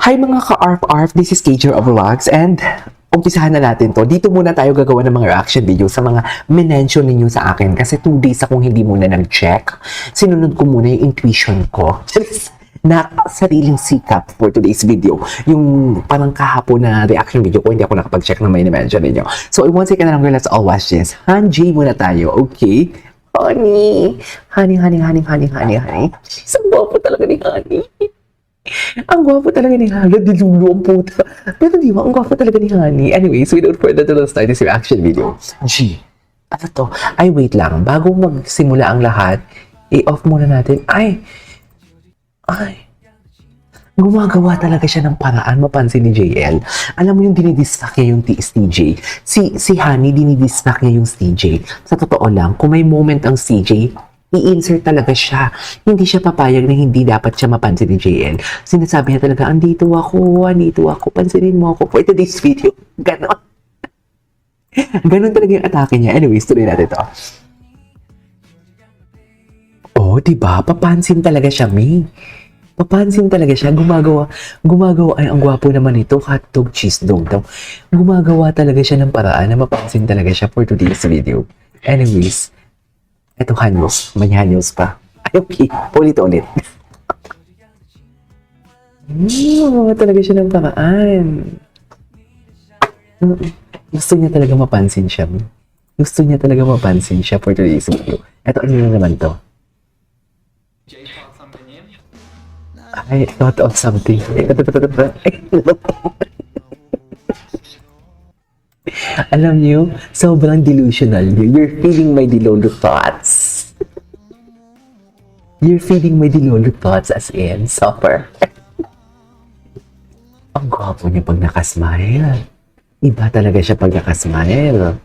Hi mga ka-ARF-ARF, this is KJ of Vlogs and umpisahan na natin to. Dito muna tayo gagawa ng mga reaction video sa mga minention ninyo sa akin kasi 2 days akong hindi muna nag-check. Sinunod ko muna yung intuition ko na sariling sikap for today's video. Yung parang kahapon na reaction video ko, hindi ako nakapag-check ng may na-mention ninyo. So, one second na lang, girl, let's all watch this. Hanji muna tayo, okay? Honey, honey. Isang gwapo talaga ni Honey. Ang gwapo talaga ni Honey. Dilulo ang puta. Pero di ba, ang gwapo talaga ni Honey. Anyways, without further ado, let's start this reaction video. G. Ano to? Ay, wait lang. Bago magsimula ang lahat, i-off muna natin. Ay. Gumagawa talaga siya ng paraan, mapansin ni JL. Alam mo yung dinidistract niya yung TJ. Si Honey, dinidistract niya yung CJ. Sa totoo lang, kung may moment ang CJ, i-insert talaga siya. Hindi siya papayag na hindi dapat siya mapansin ni JL. Sinasabi niya talaga, andito ako, pansinin mo ako for today's video. Ganon. Ganon talaga yung atake niya. Anyways, tuloy natin ito. Oh, diba? Papansin talaga siya, May. Papansin talaga siya. Gumagawa. Ay, ang gwapo naman ito. Hotdog, cheese dog daw. Gumagawa talaga siya ng paraan na mapansin talaga siya for today's video. Anyways, eto hanyos. May hanyos pa. Ay, okay. Ulit. Talaga siya ng paraan. Gusto niya talaga mapansin siya. Gusto niya talaga mapansin siya for today's video. Eto, ano na naman to? I thought of something. Alam niyo, sobrang delusional niyo. You're feeding my delulu thoughts. You're feeding my delulu thoughts as in, suffer. Ang gwapo niya pag nakasmile. Iba talaga siya pag nakasmile.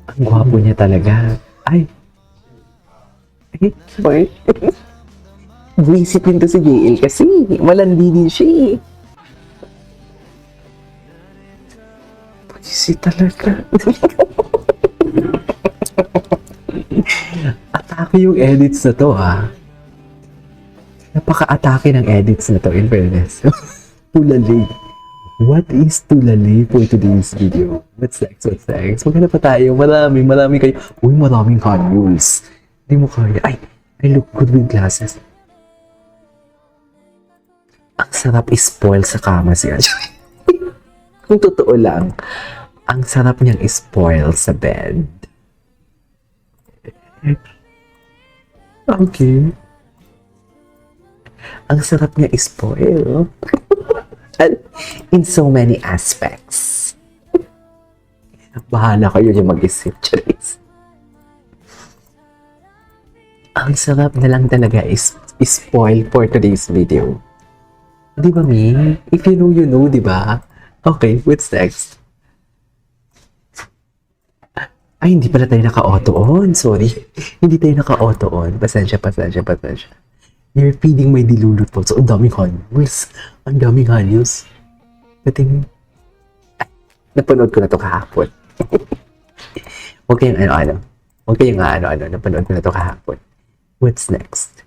Ang gwapo niya talaga. Ay. Boy. Visit din to si JL kasi malandi din siya eh. Visit talaga. Atake yung edits na to ha. Napaka-atake ng edits na to in fairness. Tulali. What is tulali for today's video? What's next? Maghanap pa tayo. Marami kayo. Uy, maraming hanyuls. Hindi mo kaya. Ay, I look good with glasses. Ang sarap is-spoil sa kama siya. Kung totoo lang, ang sarap niyang is-spoil sa bed. Okay. Ang sarap niya is-spoil. In so many aspects. Bahala kayo yung mag-isip, Charis. Ang sarap na lang talaga is-spoil for today's video. Di ba, Mi? If you know, di ba? Okay, what's next? Ay, hindi pala tayo naka-auto on. Sorry. Hindi tayo naka-auto on. Pasensya. You're feeding my dilulot po. So, ang daming hanyos. Ang daming hanyos. Pating... Napanood ko na to kahapon. Huwag kayong ano-ano. Napanood ko na to kahapon. What's next?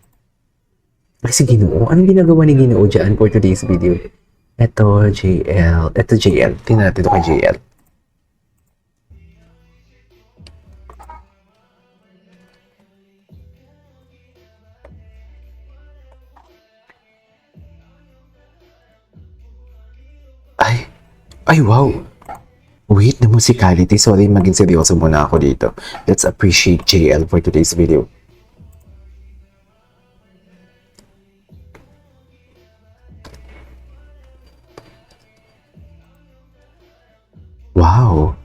Ay, si Ginoo. Anong ginagawa ni Ginoo dyan for today's video? Ito, JL. Tingnan natin ito kay JL. Ay, wow. Wait, the musicality. Sorry, maging seryoso muna ako dito. Let's appreciate JL for today's video. Wow.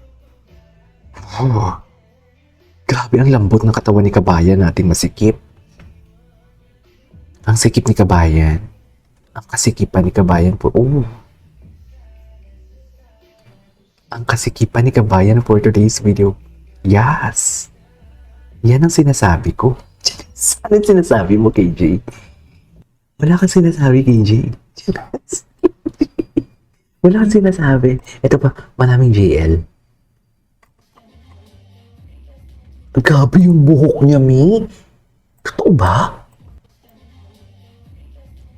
Oh. Grabe ang lambot ng katawan ni Kabayan nating masikip. Ang sikip ni Kabayan. Ang kasikipan ni Kabayan po. Oh. Ang kasikipan ni Kabayan for today's video. Yes. Yan ang sinasabi ko. Anong sinasabi mo, KJ? Wala kang sinasabi, KJ. Wala kang sinasabi. Ito pa, maraming JL. Grabe yung buhok niya, Mi. Totoo ba?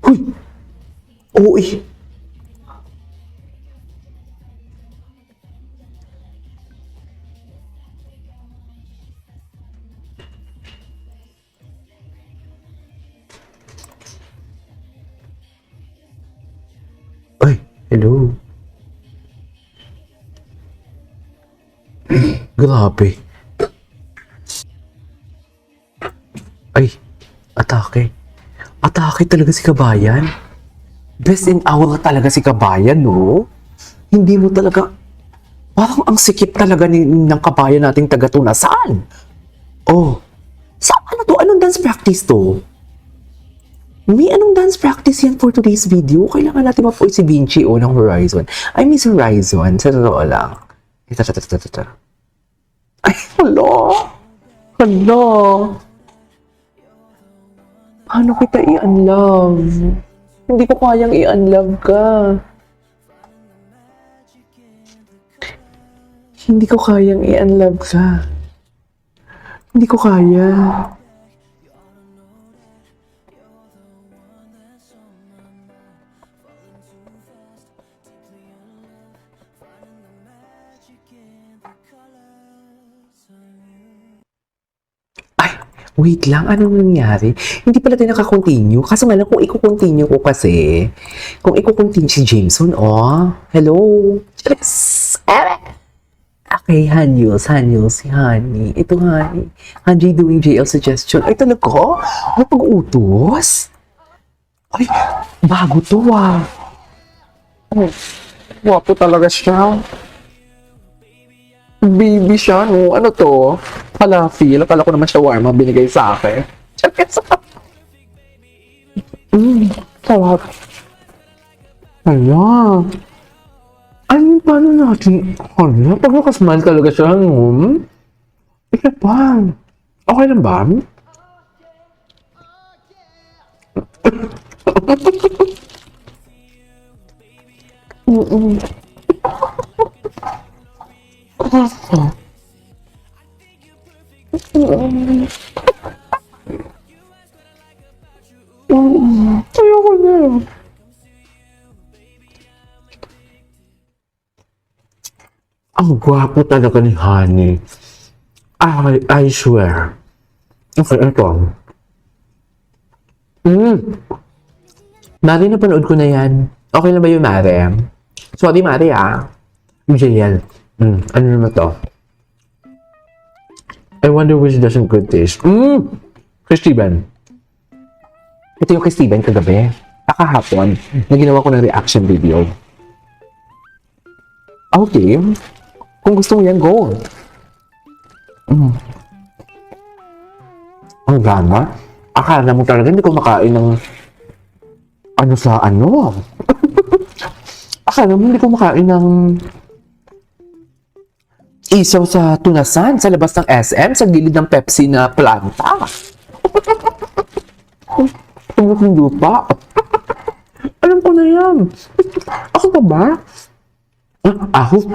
Huy! Oo eh. Ay, hello. Grabe. Ay, atake. Atake talaga si Kabayan. Best in aura talaga si Kabayan, no? Hindi mo talaga, parang ang sikip talaga ng Kabayan nating taga-tuna. Saan? Oh, saan ano to? Anong dance practice to? May anong dance practice yan for today's video? Kailangan natin ma-point si Vinci o ng Horizon. I miss Horizon, sa totoo lang. Ito. Ay, hello! Hello! Paano kita i-unlove? Hindi ko kayang i-unlove ka. Hindi ko kayang i-unlove ka. Hindi ko kaya. Ay, wait lang. Anong nangyari? Hindi pala tayo nakakontinue. Kaso nga lang, kung i-continue ko kasi, kung i-continue si Jameson, oh, hello. Yes. Okay, Hanyul, si Honey. Ito, Honey. Honey doing JL suggestion. Ay, talaga? Ano pag-utos? Ay, bago to, ah. Oh, wapo talaga siya. Baby siya, no? Ano to? Falafel. Akala ko naman shawarma binigay sa akin. Sarap. Hala. Ay, paano natin? Hala, pag nakasmile talaga siya, no? Ika pa. Okay lang ba? Ayoko na. Ang gwapo talaga ni Honey. I swear. Okay, ito. Mari, napanood ko na yan. Okay na ba yun, Mari? Sorry, Mari, ah. JL. Ano naman to? I wonder which doesn't good taste. Kay Steven. Ito yung kay Steven kagabi. Kahapon, na ginawa ko ng reaction video. Okay. Kung gusto mo yan, go. Ang gana. Akala mo talaga hindi ko makain ng ano sa ano. Akala mo hindi ko makain ng isaw sa tunasan sa labas ng SM sa gilid ng Pepsi na planta. Tungkol ng lupa. Alam ko na yan. Ako pa ba? Ahok.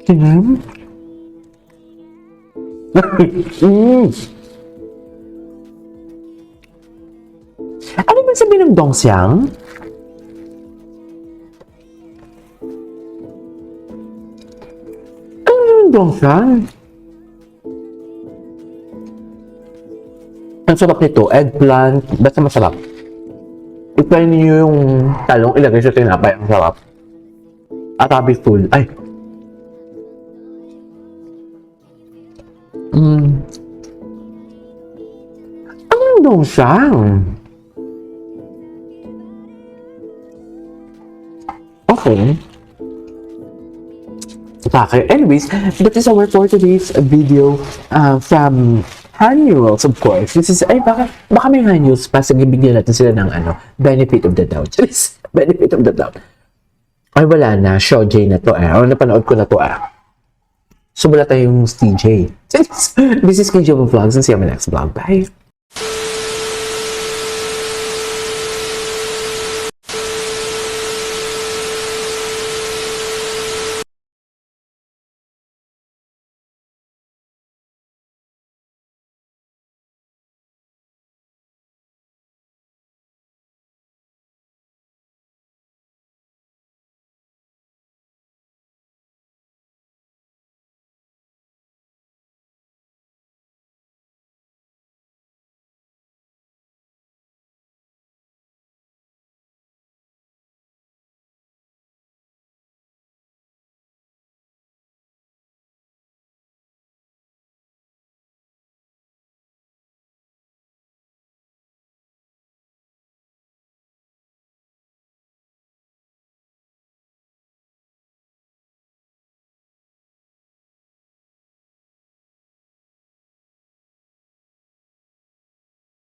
Tingnan. Ano ba sabihin ng Dongxiang? Ano yung Dongxiang? Ang sarap nito, eggplant, basta masarap. I-try niyo yung talong ilagay sa tinapay, ang sarap. Arabic food, ay. Ano yung Dongxiang? Okay. Okay, anyways, that is our for today's video from Hanyuls, of course. This is, ay, baka may Hanyuls pa, sige, bigyan natin sila ng benefit of the doubt. Benefit of the doubt. Ay, wala na, Showjay na to, napanood ko na to, So, wala tayong TJ. This is KJ Vlogs, and see you on my next vlog. Bye!